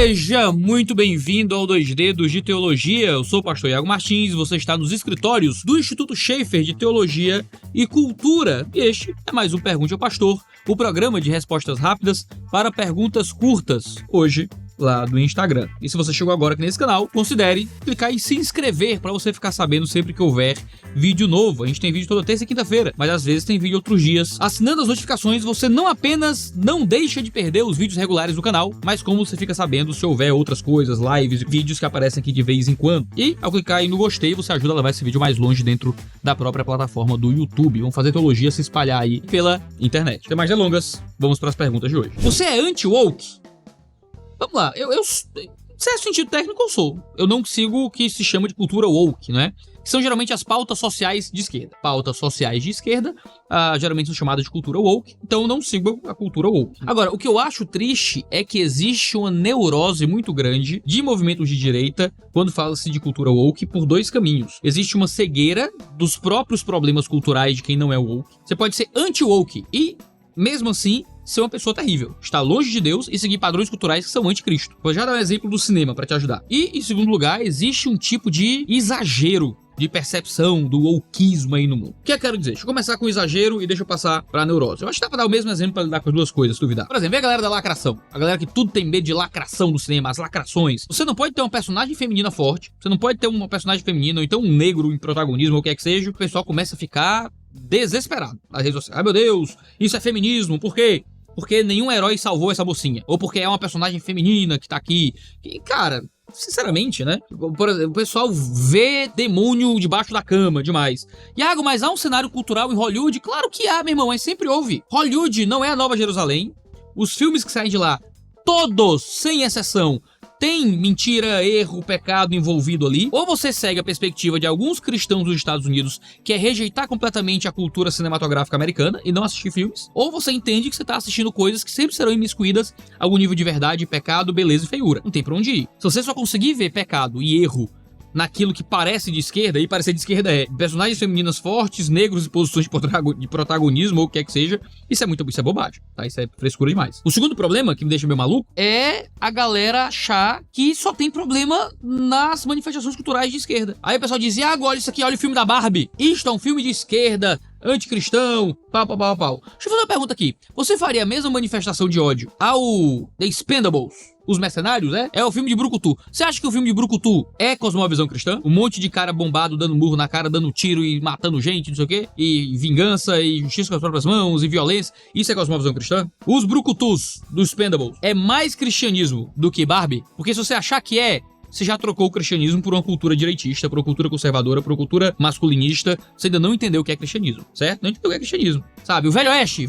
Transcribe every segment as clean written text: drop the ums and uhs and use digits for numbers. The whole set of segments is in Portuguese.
Seja muito bem-vindo ao 2 Dedos de Teologia. Eu sou o pastor Iago Martins e você está nos escritórios do Instituto Schaeffer de Teologia e Cultura. E este é mais um Pergunte ao Pastor, o programa de respostas rápidas para perguntas curtas. Hoje, lá do Instagram. E se você chegou agora aqui nesse canal, considere clicar em se inscrever para você ficar sabendo sempre que houver vídeo novo. A gente tem vídeo toda terça e quinta-feira, mas às vezes tem vídeo outros dias. Assinando as notificações, você não apenas não deixa de perder os vídeos regulares do canal, mas como você fica sabendo se houver outras coisas, lives, vídeos que aparecem aqui de vez em quando. E ao clicar aí no gostei, você ajuda a levar esse vídeo mais longe dentro da própria plataforma do YouTube. Vamos fazer teologia se espalhar aí pela internet. Sem mais delongas, vamos para as perguntas de hoje. Você é anti-woke? Vamos lá, certo sentido técnico eu sou. Eu não sigo o que se chama de cultura woke, né? Que são geralmente as pautas sociais de esquerda. Pautas sociais de esquerda, geralmente são chamadas de cultura woke, então eu não sigo a cultura woke. Agora, o que eu acho triste é que existe uma neurose muito grande de movimentos de direita quando fala-se de cultura woke por dois caminhos. Existe uma cegueira dos próprios problemas culturais de quem não é woke. Você pode ser anti-woke e, mesmo assim, ser uma pessoa terrível, estar longe de Deus e seguir padrões culturais que são anticristo. Vou já dar um exemplo do cinema para te ajudar. E, em segundo lugar, existe um tipo de exagero de percepção do wokeismo aí no mundo. O que eu quero dizer? Deixa eu começar com o exagero e deixa eu passar pra neurose. Eu acho que dá pra dar o mesmo exemplo pra lidar com as duas coisas, se duvidar. Por exemplo, vê a galera da lacração. A galera que tudo tem medo de lacração no cinema, as lacrações. Você não pode ter uma personagem feminina forte, você não pode ter uma personagem feminina, ou então um negro em protagonismo, ou o que é que seja, o pessoal começa a ficar desesperado nas redes sociais. Ai meu Deus, isso é feminismo, por quê? Porque nenhum herói salvou essa mocinha. Ou porque é uma personagem feminina que tá aqui. E, cara, sinceramente, né? Por exemplo, o pessoal vê demônio debaixo da cama demais. Iago, mas há um cenário cultural em Hollywood? Claro que há, meu irmão, mas sempre houve. Hollywood não é a Nova Jerusalém. Os filmes que saem de lá, todos, sem exceção, tem mentira, erro, pecado envolvido ali. Ou você segue a perspectiva de alguns cristãos dos Estados Unidos, que é rejeitar completamente a cultura cinematográfica americana e não assistir filmes. Ou você entende que você está assistindo coisas que sempre serão imiscuídas a algum nível de verdade, pecado, beleza e feiura. Não tem pra onde ir. Se você só conseguir ver pecado e erro naquilo que parece de esquerda, e parecer de esquerda é personagens femininas fortes, negros e posições de protagonismo, ou o que é que seja, isso é bobagem, tá? Isso é frescura demais. O segundo problema, que me deixa meio maluco, é a galera achar que só tem problema nas manifestações culturais de esquerda. Aí o pessoal diz, olha isso aqui, olha o filme da Barbie, isto é um filme de esquerda, anticristão, pau. Deixa eu fazer uma pergunta aqui. Você faria a mesma manifestação de ódio ao The Expendables? Os Mercenários, né? É o filme de Brucutu. Você acha que o filme de Brucutu é cosmovisão cristã? Um monte de cara bombado, dando murro na cara, dando tiro e matando gente, não sei o quê. E vingança, e justiça com as próprias mãos, e violência. Isso é cosmovisão cristã? Os Brucutus dos Expendables é mais cristianismo do que Barbie? Porque se você achar que é, você já trocou o cristianismo por uma cultura direitista, por uma cultura conservadora, por uma cultura masculinista. Você ainda não entendeu o que é cristianismo, certo? Não entendeu o que é cristianismo. Sabe, o Velho Oeste.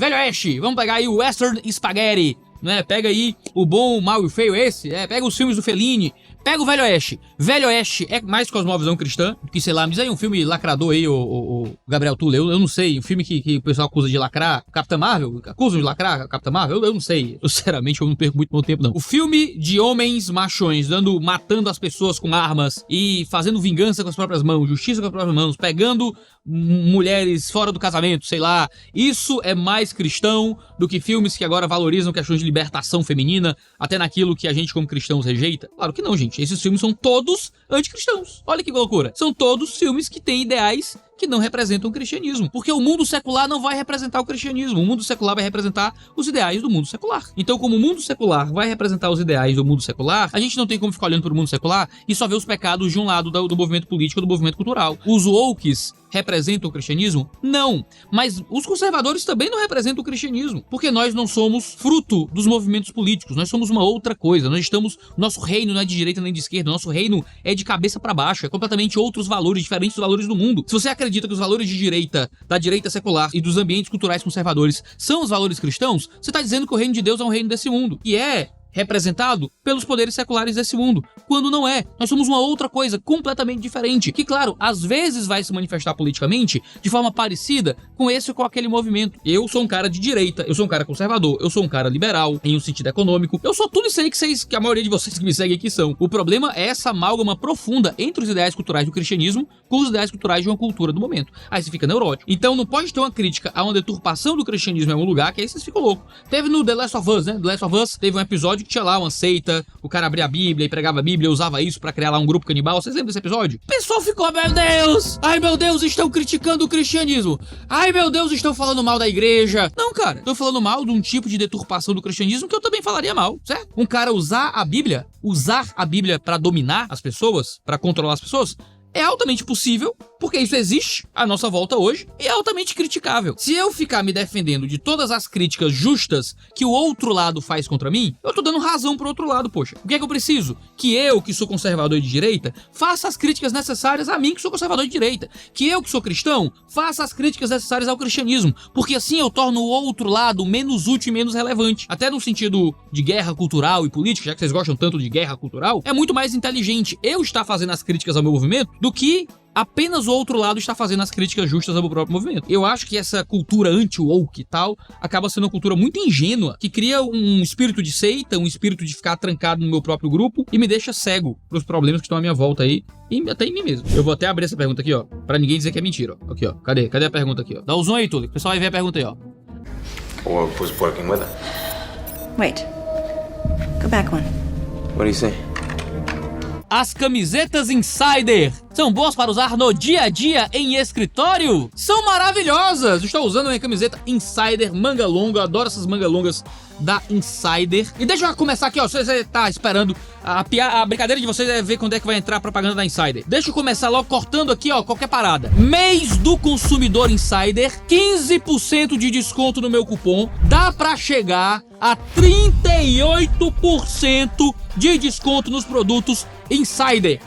Vamos pegar aí o Western Spaghetti, né? Pega aí o bom, o mal e o feio esse. Pega os filmes do Fellini. Pega o Velho Oeste. Velho Oeste é mais cosmovisão cristã do que, sei lá, me diz aí um filme lacrador aí, o Gabriel Tula. Eu não sei. Um filme que o pessoal acusa de lacrar. Capitã Marvel? Acusam de lacrar Capitã Marvel? Eu não sei. Eu, sinceramente, eu não perco muito bom tempo, não. O filme de homens machões, matando as pessoas com armas e fazendo vingança com as próprias mãos, justiça com as próprias mãos, pegando mulheres fora do casamento, sei lá. Isso é mais cristão do que filmes que agora valorizam questões de libertação feminina, até naquilo que a gente como cristãos rejeita? Claro que não, gente. Esses filmes são todos anticristãos. Olha que loucura. São todos filmes que têm ideais que não representam o cristianismo. Porque o mundo secular não vai representar o cristianismo. O mundo secular vai representar os ideais do mundo secular. Então, como o mundo secular vai representar os ideais do mundo secular, a gente não tem como ficar olhando para o mundo secular e só ver os pecados de um lado do movimento político, do movimento cultural. Os wokes representam o cristianismo? Não. Mas os conservadores também não representam o cristianismo. Porque nós não somos fruto dos movimentos políticos. Nós somos uma outra coisa. Nosso reino não é de direita nem de esquerda. Nosso reino é de cabeça para baixo. É completamente outros valores, diferentes dos valores do mundo. Se você acredita que os valores de direita, da direita secular e dos ambientes culturais conservadores são os valores cristãos, você está dizendo que o reino de Deus é um reino desse mundo. E é representado pelos poderes seculares desse mundo, quando não é. Nós somos uma outra coisa completamente diferente, que claro, às vezes vai se manifestar politicamente de forma parecida com esse ou com aquele movimento. Eu sou um cara de direita, eu sou um cara conservador, eu sou um cara liberal, em um sentido econômico, eu sou tudo isso aí que a maioria de vocês que me seguem aqui são. O problema é essa amálgama profunda entre os ideais culturais do cristianismo com os ideais culturais de uma cultura do momento. Aí você fica neurótico. Então não pode ter uma crítica a uma deturpação do cristianismo em algum lugar, que aí vocês ficam loucos. Teve no The Last of Us, né? The Last of Us teve um episódio tinha lá uma seita, o cara abria a Bíblia e pregava a Bíblia, usava isso pra criar lá um grupo canibal. Vocês lembram desse episódio? O pessoal ficou, meu Deus! Ai, meu Deus, estão criticando o cristianismo. Ai, meu Deus, estão falando mal da igreja. Não, cara, estão falando mal de um tipo de deturpação do cristianismo que eu também falaria mal, certo? Um cara usar a Bíblia pra dominar as pessoas, pra controlar as pessoas, é altamente possível, porque isso existe à nossa volta hoje, e é altamente criticável. Se eu ficar me defendendo de todas as críticas justas que o outro lado faz contra mim, eu tô dando razão pro outro lado, poxa. O que é que eu preciso? Que eu, que sou conservador de direita, faça as críticas necessárias a mim, que sou conservador de direita. Que eu, que sou cristão, faça as críticas necessárias ao cristianismo, porque assim eu torno o outro lado menos útil e menos relevante. Até no sentido de guerra cultural e política, já que vocês gostam tanto de guerra cultural, é muito mais inteligente eu estar fazendo as críticas ao meu movimento do que apenas o outro lado está fazendo as críticas justas ao próprio movimento. Eu acho que essa cultura anti-woke e tal acaba sendo uma cultura muito ingênua, que cria um espírito de seita, um espírito de ficar trancado no meu próprio grupo e me deixa cego pros problemas que estão à minha volta aí e até em mim mesmo. Eu vou até abrir essa pergunta aqui, ó, pra ninguém dizer que é mentira, ó. Aqui, ó. Cadê a pergunta aqui, ó? Dá o zoom aí, Túlio. O pessoal vai ver a pergunta aí, ó. Or was working with her. Wait. Go back one. What do you say? As camisetas Insider são boas para usar no dia a dia em escritório? São maravilhosas! Estou usando a minha camiseta Insider manga longa, adoro essas mangas longas da Insider. E deixa eu começar aqui, ó, se você tá esperando, a brincadeira de vocês é ver quando é que vai entrar a propaganda da Insider. Deixa eu começar logo cortando aqui, ó, qualquer parada. Mês do consumidor Insider, 15% de desconto no meu cupom, dá pra chegar a 38% de desconto nos produtos Insider.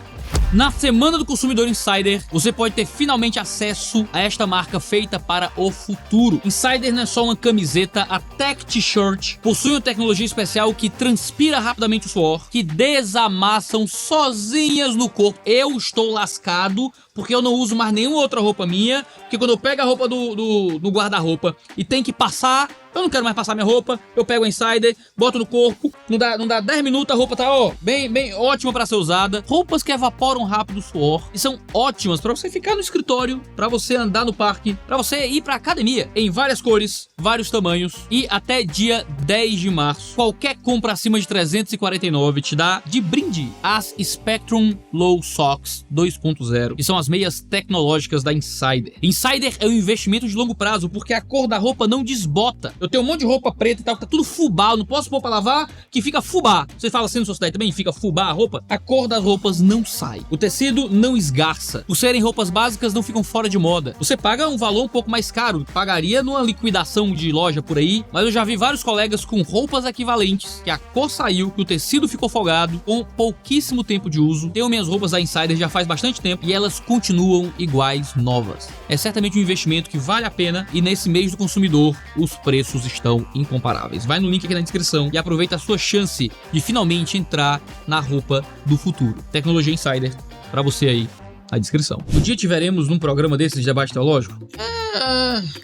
Na Semana do Consumidor Insider, você pode ter finalmente acesso a esta marca feita para o futuro. Insider não é só uma camiseta, a Tech T-Shirt possui uma tecnologia especial que transpira rapidamente o suor, que desamassam sozinhas no corpo. Eu estou lascado porque eu não uso mais nenhuma outra roupa minha, porque quando eu pego a roupa do guarda-roupa e tem que passar, eu não quero mais passar minha roupa, eu pego a Insider, boto no corpo, não dá 10 minutos, a roupa tá, ó, bem ótima pra ser usada. Roupas que evaporam rápido o suor e são ótimas pra você ficar no escritório, pra você andar no parque, pra você ir pra academia, em várias cores, vários tamanhos e até dia 10 de março. Qualquer compra acima de 349 te dá de brinde as Spectrum Low Socks 2.0, que são as meias tecnológicas da Insider. Insider é um investimento de longo prazo porque a cor da roupa não desbota. Eu tenho um monte de roupa preta e tal, que tá tudo fubá, eu não posso pôr pra lavar, que fica fubá. Você fala assim na sua cidade também, fica fubá a roupa? A cor das roupas não sai. O tecido não esgarça. Por serem roupas básicas, não ficam fora de moda. Você paga um valor um pouco mais caro, pagaria numa liquidação de loja por aí, mas eu já vi vários colegas com roupas equivalentes, que a cor saiu, que o tecido ficou folgado, com pouquíssimo tempo de uso. Tenho minhas roupas da Insider já faz bastante tempo e elas continuam iguais, novas. É certamente um investimento que vale a pena e nesse mês do consumidor, os preços estão incomparáveis. Vai no link aqui na descrição e aproveita a sua chance de finalmente entrar na roupa do futuro. Tecnologia Insider pra você aí na descrição. Um dia tiveremos num programa desses de debate teológico?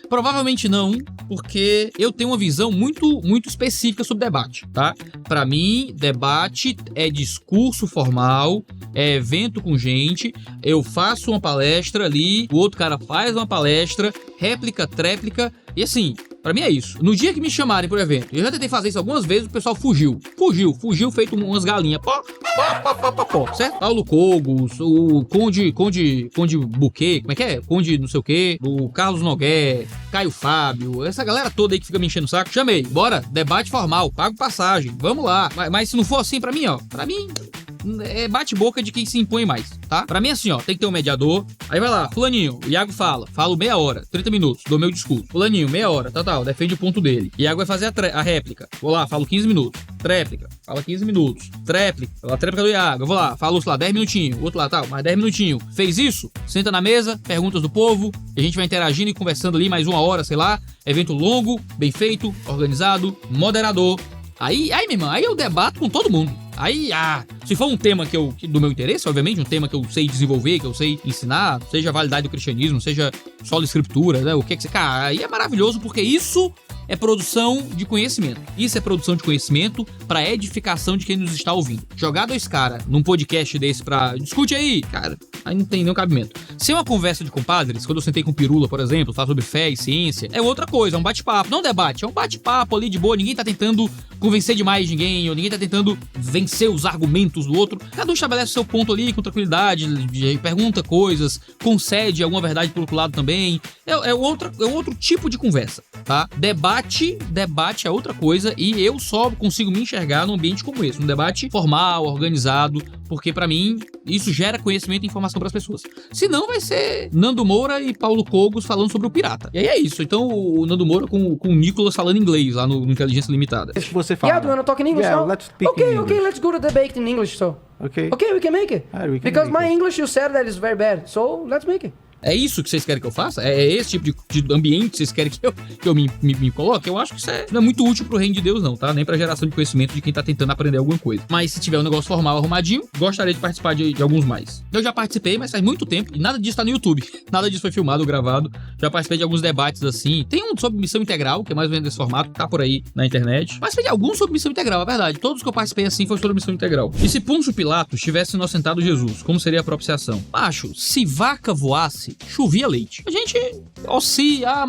Provavelmente não, porque eu tenho uma visão muito específica sobre debate, tá? Pra mim, debate é discurso formal, é evento com gente, eu faço uma palestra ali, o outro cara faz uma palestra, réplica, tréplica, e assim, pra mim é isso. No dia que me chamarem pro evento, eu já tentei fazer isso algumas vezes, o pessoal fugiu feito umas galinhas, certo? Paulo Cogos, o Conde Buquê, como é que é? Conde não sei o quê, o Carlos Nogué, Caio Fábio, essa galera toda aí que fica me enchendo o saco, chamei, bora, debate formal, pago passagem, vamos lá. Mas se não for assim pra mim, ó, pra mim é bate-boca de quem se impõe mais, tá? Pra mim assim, ó, tem que ter um mediador, aí vai lá, fulaninho, o Iago falo meia hora, 30 minutos, dou meu discurso, fulaninho, meia hora, tal, defende o ponto dele, Iago vai fazer a réplica, vou lá, falo 15 minutos, tréplica, fala 15 minutos, tréplica, fala a tréplica do Iago, eu vou lá, falo, sei lá, 10 minutinhos, o outro lá, tal, mais 10 minutinhos, fez isso? Senta na mesa, perguntas do povo, a gente vai interagindo e conversando ali mais uma hora, sei lá, evento longo, bem feito, organizado, moderador, aí, meu irmão, aí eu debato com todo mundo. Aí, Se for um tema do meu interesse, obviamente, um tema que eu sei desenvolver, que eu sei ensinar, seja a validade do cristianismo, seja sola escritura, né? O que você... Cara, aí é maravilhoso, porque isso é produção de conhecimento. Isso é produção de conhecimento pra edificação de quem nos está ouvindo. Jogar dois caras num podcast desse pra... Discute aí, cara, aí não tem nenhum cabimento. Se é uma conversa de compadres, quando eu sentei com o Pirula, por exemplo, falar sobre fé e ciência, é outra coisa, é um bate-papo. Não debate, é um bate-papo ali de boa, ninguém tá tentando convencer demais ninguém, ou ninguém tá tentando vencer os argumentos do outro. Cada um estabelece o seu ponto ali com tranquilidade, pergunta coisas, concede alguma verdade pro outro lado também. É outro tipo de conversa, tá? Debate é outra coisa, e eu só consigo me enxergar num ambiente como esse, um debate formal, organizado, porque pra mim isso gera conhecimento e informação pras pessoas. Senão vai ser Nando Moura e Paulo Cogos falando sobre o pirata. E aí é isso. Então o Nando Moura com o Nicolas falando inglês lá no Inteligência Limitada. Isso que você fala. Yeah, do you want to talk in English now? Let's speak in English. Okay, let's go to debate in English, so. Okay, We can make it. we can Because make my it. English, you said that is very bad, so let's make it. É isso que vocês querem que eu faça? É esse tipo de ambiente que vocês querem que eu me coloque? Eu acho que isso não é muito útil pro reino de Deus, não, tá? Nem pra geração de conhecimento de quem tá tentando aprender alguma coisa. Mas se tiver um negócio formal, arrumadinho, gostaria de participar de alguns mais. Eu já participei, mas faz muito tempo, e nada disso tá no YouTube. Nada disso foi filmado ou gravado. Já participei de alguns debates assim. Tem um sobre missão integral, que é mais ou menos desse formato, tá por aí na internet. Participei de alguns sobre missão integral, é verdade. Todos que eu participei assim foi sobre missão integral. E se Pôncio Pilatos tivesse inocentado Jesus, como seria a propiciação? Macho, se vaca voasse, chovia leite. A gente,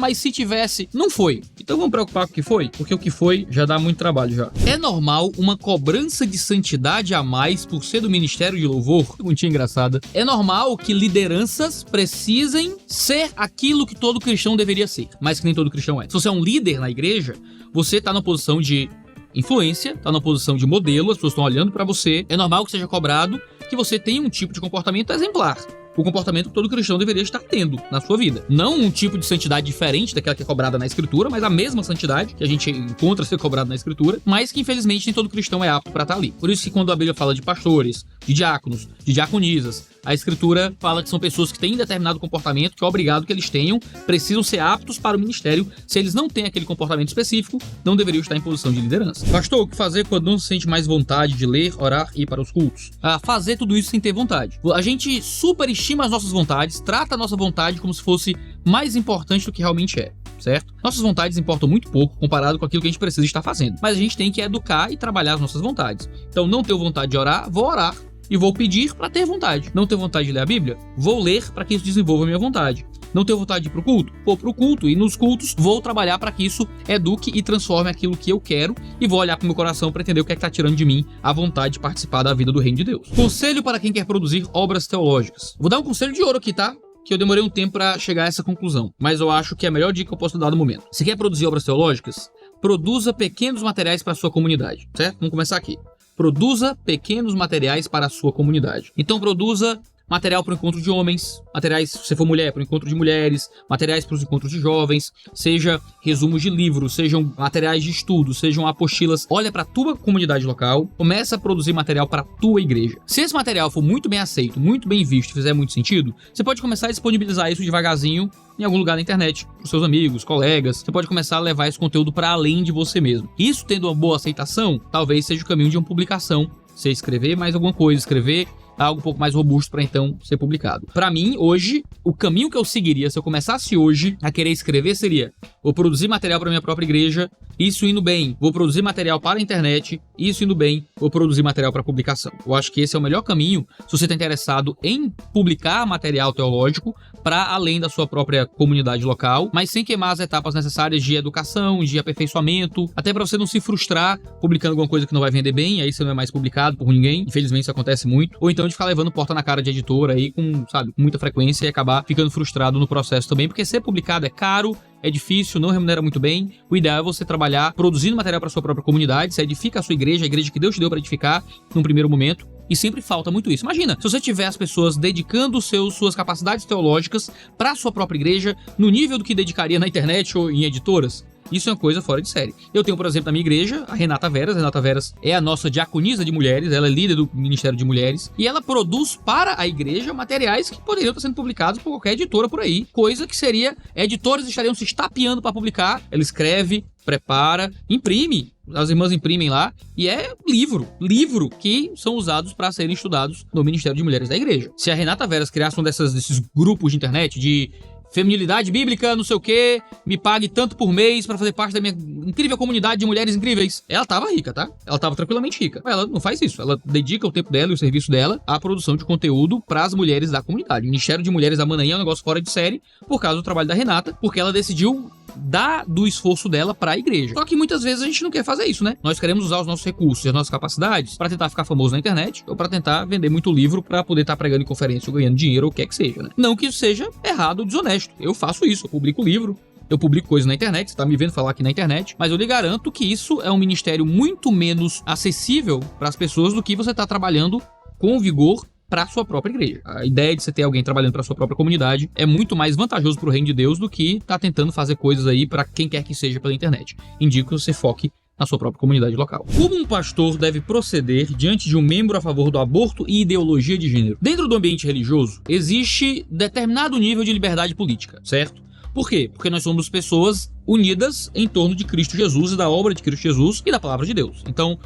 mas se tivesse, não foi. Então vamos preocupar com o que foi? Porque o que foi já dá muito trabalho já. É normal uma cobrança de santidade a mais por ser do ministério de louvor? Perguntinha engraçada. É normal que lideranças precisem ser aquilo que todo cristão deveria ser, mas que nem todo cristão é. Se você é um líder na igreja, você tá na posição de influência, tá na posição de modelo, as pessoas estão olhando pra você. É normal que seja cobrado que você tenha um tipo de comportamento exemplar. O comportamento que todo cristão deveria estar tendo na sua vida. Não um tipo de santidade diferente daquela que é cobrada na escritura, mas a mesma santidade que a gente encontra ser cobrada na escritura, mas que infelizmente nem todo cristão é apto para estar ali. Por isso que quando a Bíblia fala de pastores, de diáconos, de diaconisas, a escritura fala que são pessoas que têm determinado comportamento, que é obrigado que eles tenham, precisam ser aptos para o ministério. Se eles não têm aquele comportamento específico, não deveriam estar em posição de liderança. Pastor, o que fazer quando não se sente mais vontade de ler, orar e ir para os cultos? Fazer tudo isso sem ter vontade. A gente superestima as nossas vontades, trata a nossa vontade como se fosse mais importante do que realmente é, certo? Nossas vontades importam muito pouco comparado com aquilo que a gente precisa estar fazendo. Mas a gente tem que educar e trabalhar as nossas vontades. Então, não tenho vontade de orar, vou orar. E vou pedir para ter vontade. Não tenho vontade de ler a Bíblia? Vou ler para que isso desenvolva a minha vontade. Não tenho vontade de ir pro culto? Vou pro culto, e nos cultos vou trabalhar para que isso eduque e transforme aquilo que eu quero, e vou olhar pro meu coração para entender o que é que tá tirando de mim a vontade de participar da vida do reino de Deus. Conselho para quem quer produzir obras teológicas. Vou dar um conselho de ouro aqui, tá? Que eu demorei um tempo para chegar a essa conclusão, mas eu acho que é a melhor dica que eu posso dar no momento. Se quer produzir obras teológicas, produza pequenos materiais para a sua comunidade, certo? Vamos começar aqui. Produza pequenos materiais para a sua comunidade. Então produza material para o encontro de homens, materiais, se você for mulher, para o encontro de mulheres, materiais para os encontros de jovens, seja resumos de livros, sejam materiais de estudo, sejam apostilas. Olha para a tua comunidade local, começa a produzir material para a tua igreja. Se esse material for muito bem aceito, muito bem visto, fizer muito sentido, você pode começar a disponibilizar isso devagarzinho em algum lugar na internet, para os seus amigos, colegas. Você pode começar a levar esse conteúdo para além de você mesmo. Isso tendo uma boa aceitação, talvez seja o caminho de uma publicação. Você escrever mais alguma coisa, escrever algo um pouco mais robusto para então ser publicado. Para mim, hoje, o caminho que eu seguiria se eu começasse hoje a querer escrever seria: vou produzir material para minha própria igreja, isso indo bem, vou produzir material para a internet, isso indo bem, vou produzir material para publicação. Eu acho que esse é o melhor caminho se você está interessado em publicar material teológico para além da sua própria comunidade local, mas sem queimar as etapas necessárias de educação, de aperfeiçoamento, até para você não se frustrar publicando alguma coisa que não vai vender bem, aí você não é mais publicado por ninguém. Infelizmente isso acontece muito. Ou então de ficar levando porta na cara de editora aí com muita frequência e acabar ficando frustrado no processo também, porque ser publicado é caro, é difícil, não remunera muito bem. O ideal é você trabalhar produzindo material para sua própria comunidade. Você edifica a sua igreja, a igreja que Deus te deu para edificar num primeiro momento. E sempre falta muito isso. Imagina, se você tiver as pessoas dedicando suas capacidades teológicas para a sua própria igreja no nível do que dedicaria na internet ou em editoras. Isso é uma coisa fora de série. Eu tenho, por exemplo, na minha igreja, a Renata Veras. A Renata Veras é a nossa diaconisa de mulheres, ela é líder do Ministério de Mulheres, e ela produz para a igreja materiais que poderiam estar sendo publicados por qualquer editora por aí, coisa que seria, editores estariam se estapeando para publicar. Ela escreve, prepara, imprime, as irmãs imprimem lá, e é livro que são usados para serem estudados no Ministério de Mulheres da igreja. Se a Renata Veras criasse um desses grupos de internet de feminilidade bíblica, não sei o que, me pague tanto por mês pra fazer parte da minha incrível comunidade de mulheres incríveis, ela tava rica, tá? Ela tava tranquilamente rica. Mas ela não faz isso. Ela dedica o tempo dela e o serviço dela à produção de conteúdo pras mulheres da comunidade. O Ministério de Mulheres da Maranhão é um negócio fora de série por causa do trabalho da Renata, porque ela decidiu dar do esforço dela pra igreja. Só que muitas vezes a gente não quer fazer isso, né? Nós queremos usar os nossos recursos e as nossas capacidades pra tentar ficar famoso na internet ou pra tentar vender muito livro pra poder estar pregando em conferência ou ganhando dinheiro ou o que é que seja, né? Não que isso seja errado ou desonesto. Eu faço isso, eu publico livro, eu publico coisas na internet, você tá me vendo falar aqui na internet, mas eu lhe garanto que isso é um ministério muito menos acessível para as pessoas do que você tá trabalhando com vigor para sua própria igreja. A ideia de você ter alguém trabalhando para sua própria comunidade é muito mais vantajoso para o reino de Deus do que tá tentando fazer coisas aí para quem quer que seja pela internet. Indico que você foque na sua própria comunidade local. Como um pastor deve proceder diante de um membro a favor do aborto e ideologia de gênero? Dentro do ambiente religioso, existe determinado nível de liberdade política, certo? Por quê? Porque nós somos pessoas unidas em torno de Cristo Jesus e da obra de Cristo Jesus e da palavra de Deus. Então,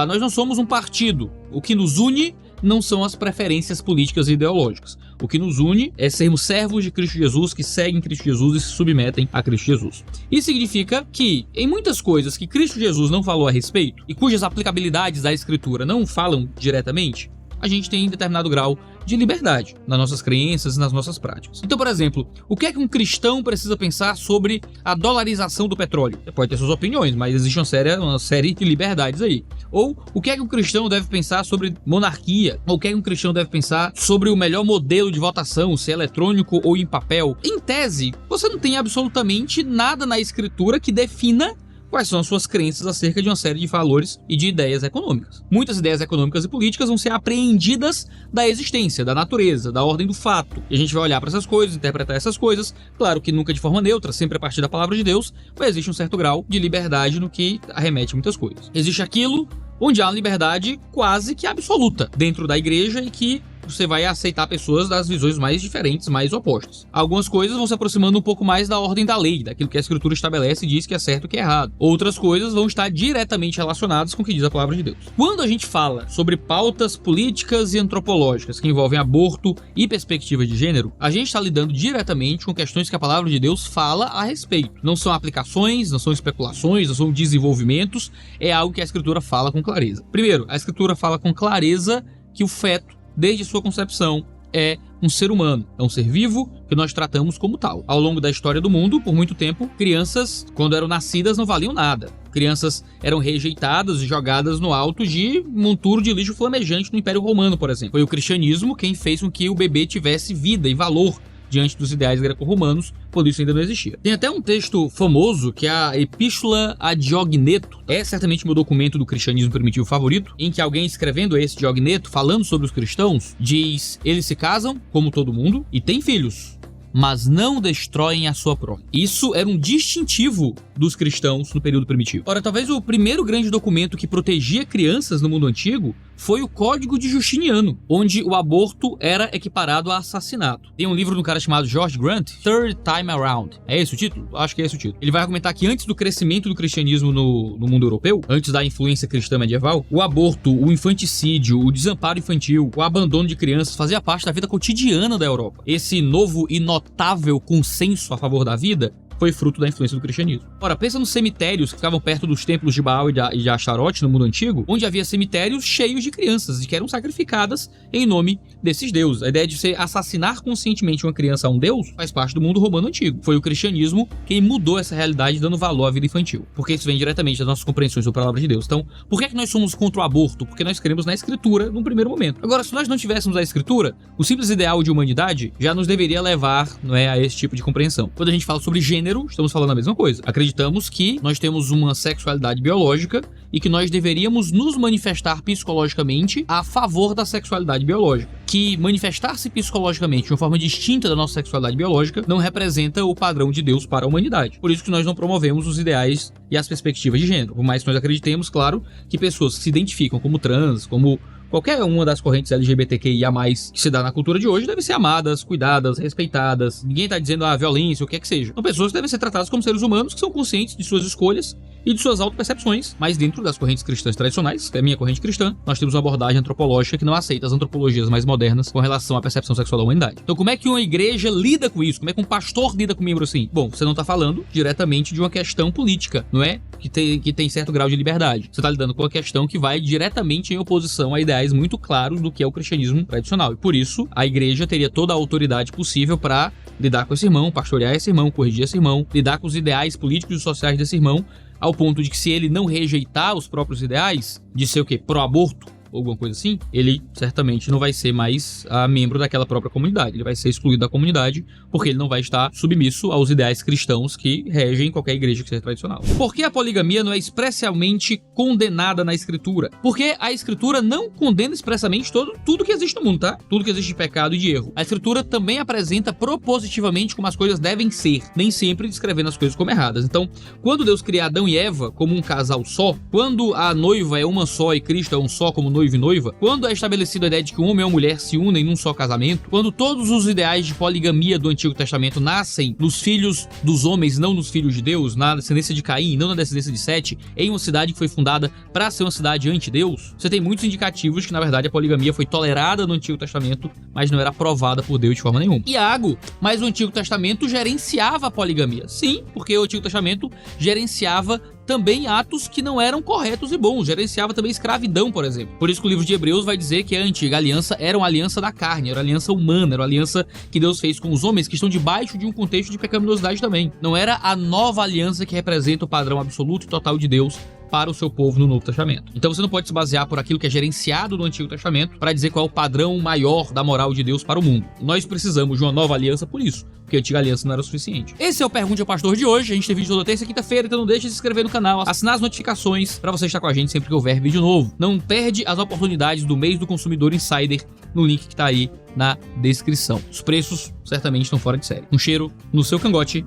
nós não somos um partido. O que nos une não são as preferências políticas e ideológicas. O que nos une é sermos servos de Cristo Jesus, que seguem Cristo Jesus e se submetem a Cristo Jesus. Isso significa que, em muitas coisas que Cristo Jesus não falou a respeito, e cujas aplicabilidades da Escritura não falam diretamente, a gente tem determinado grau de liberdade nas nossas crenças e nas nossas práticas. Então, por exemplo, o que é que um cristão precisa pensar sobre a dolarização do petróleo? Você pode ter suas opiniões, mas existe uma série de liberdades aí. Ou o que é que um cristão deve pensar sobre monarquia? Ou o que é que um cristão deve pensar sobre o melhor modelo de votação, se é eletrônico ou em papel? Em tese, você não tem absolutamente nada na Escritura que defina quais são as suas crenças acerca de uma série de valores e de ideias econômicas. Muitas ideias econômicas e políticas vão ser apreendidas da existência, da natureza, da ordem do fato. E a gente vai olhar para essas coisas, interpretar essas coisas, claro que nunca de forma neutra, sempre a partir da palavra de Deus, mas existe um certo grau de liberdade no que arremete a muitas coisas. Existe aquilo onde há uma liberdade quase que absoluta dentro da igreja e que você vai aceitar pessoas das visões mais diferentes, mais opostas. Algumas coisas vão se aproximando um pouco mais da ordem da lei, daquilo que a Escritura estabelece e diz que é certo e que é errado. Outras coisas vão estar diretamente relacionadas com o que diz a palavra de Deus. Quando a gente fala sobre pautas políticas e antropológicas que envolvem aborto e perspectiva de gênero, a gente está lidando diretamente com questões que a palavra de Deus fala a respeito. Não são aplicações, não são especulações, não são desenvolvimentos, é algo que a Escritura fala com clareza. Primeiro, a Escritura fala com clareza que o feto, desde sua concepção, é um ser humano, é um ser vivo que nós tratamos como tal. Ao longo da história do mundo, por muito tempo, crianças, quando eram nascidas, não valiam nada. Crianças eram rejeitadas e jogadas no alto de monturo de lixo flamejante no Império Romano, por exemplo. Foi o cristianismo quem fez com que o bebê tivesse vida e valor diante dos ideais greco-romanos, quando isso ainda não existia. Tem até um texto famoso, que é a Epístola a Diogneto. É certamente meu documento do cristianismo primitivo favorito, em que alguém escrevendo esse Diogneto, falando sobre os cristãos, diz: eles se casam, como todo mundo, e têm filhos, mas não destroem a sua prole. Isso era um distintivo dos cristãos no período primitivo. Ora, talvez o primeiro grande documento que protegia crianças no mundo antigo foi o Código de Justiniano, onde o aborto era equiparado a assassinato. Tem um livro de um cara chamado George Grant, Third Time Around. É esse o título? Acho que é esse o título. Ele vai argumentar que antes do crescimento do cristianismo no mundo europeu, antes da influência cristã medieval, o aborto, o infanticídio, o desamparo infantil, o abandono de crianças fazia parte da vida cotidiana da Europa. Esse novo e notável consenso a favor da vida foi fruto da influência do cristianismo. Ora, pensa nos cemitérios que ficavam perto dos templos de Baal e de Astarote no mundo antigo, onde havia cemitérios cheios de crianças que eram sacrificadas em nome desses deuses. A ideia de você assassinar conscientemente uma criança a um deus faz parte do mundo romano antigo. Foi o cristianismo quem mudou essa realidade, dando valor à vida infantil, porque isso vem diretamente das nossas compreensões da palavra de Deus. Então, por que é que nós somos contra o aborto? Porque nós cremos na Escritura num primeiro momento. Agora, se nós não tivéssemos a Escritura, o simples ideal de humanidade já nos deveria levar, não é, a esse tipo de compreensão. Quando a gente fala sobre gênero, estamos falando a mesma coisa. Acreditamos que nós temos uma sexualidade biológica e que nós deveríamos nos manifestar psicologicamente a favor da sexualidade biológica. Que manifestar-se psicologicamente de uma forma distinta da nossa sexualidade biológica não representa o padrão de Deus para a humanidade. Por isso que nós não promovemos os ideais e as perspectivas de gênero. Por mais que nós acreditemos, claro, que pessoas que se identificam como trans, como qualquer uma das correntes LGBTQIA+, que se dá na cultura de hoje, devem ser amadas, cuidadas, respeitadas. Ninguém tá dizendo violência, o que é que seja. São pessoas que devem ser tratadas como seres humanos que são conscientes de suas escolhas e de suas autopercepções. Mas dentro das correntes cristãs tradicionais, que é a minha corrente cristã, nós temos uma abordagem antropológica que não aceita as antropologias mais modernas com relação à percepção sexual da humanidade. Então como é que uma igreja lida com isso? Como é que um pastor lida com um membro assim? Bom, você não tá falando diretamente de uma questão política, não é? Que tem certo grau de liberdade. Você tá lidando com uma questão que vai diretamente em oposição a ideais muito claros do que é o cristianismo tradicional. E por isso, a igreja teria toda a autoridade possível para lidar com esse irmão, pastorear esse irmão, corrigir esse irmão, lidar com os ideais políticos e sociais desse irmão, ao ponto de que se ele não rejeitar os próprios ideais, de ser o quê? Pró-aborto, ou alguma coisa assim, ele certamente não vai ser mais membro daquela própria comunidade. Ele vai ser excluído da comunidade porque ele não vai estar submisso aos ideais cristãos que regem qualquer igreja que seja tradicional. Por que a poligamia não é expressamente condenada na escritura? Porque a escritura não condena expressamente tudo que existe no mundo, tá? Tudo que existe de pecado e de erro. A escritura também apresenta propositivamente como as coisas devem ser, nem sempre descrevendo as coisas como erradas. Então, quando Deus cria Adão e Eva como um casal só, quando a noiva é uma só e Cristo é um só como noivo e noiva, quando é estabelecida a ideia de que um homem e uma mulher se unem num só casamento, quando todos os ideais de poligamia do Antigo Testamento nascem nos filhos dos homens, não nos filhos de Deus, na descendência de Caim, não na descendência de Sete, em uma cidade que foi fundada para ser uma cidade anti-Deus, você tem muitos indicativos que, na verdade, a poligamia foi tolerada no Antigo Testamento, mas não era aprovada por Deus de forma nenhuma. Iago, mas o Antigo Testamento gerenciava a poligamia. Sim, porque o Antigo Testamento gerenciava também atos que não eram corretos e bons, gerenciava também escravidão, por exemplo. Por isso que o livro de Hebreus vai dizer que a antiga aliança era uma aliança da carne, era uma aliança humana, era uma aliança que Deus fez com os homens que estão debaixo de um contexto de pecaminosidade também. Não era a nova aliança que representa o padrão absoluto e total de Deus para o seu povo no Novo Testamento. Então você não pode se basear por aquilo que é gerenciado no Antigo Testamento para dizer qual é o padrão maior da moral de Deus para o mundo. Nós precisamos de uma nova aliança por isso, porque a antiga aliança não era o suficiente. Esse é o Pergunte ao Pastor de hoje. A gente tem vídeo toda terça e quinta-feira, então não deixe de se inscrever no canal, assinar as notificações para você estar com a gente sempre que houver vídeo novo. Não perde as oportunidades do mês do consumidor Insider no link que tá aí na descrição. Os preços certamente estão fora de série. Um cheiro no seu cangote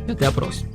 e até a próxima.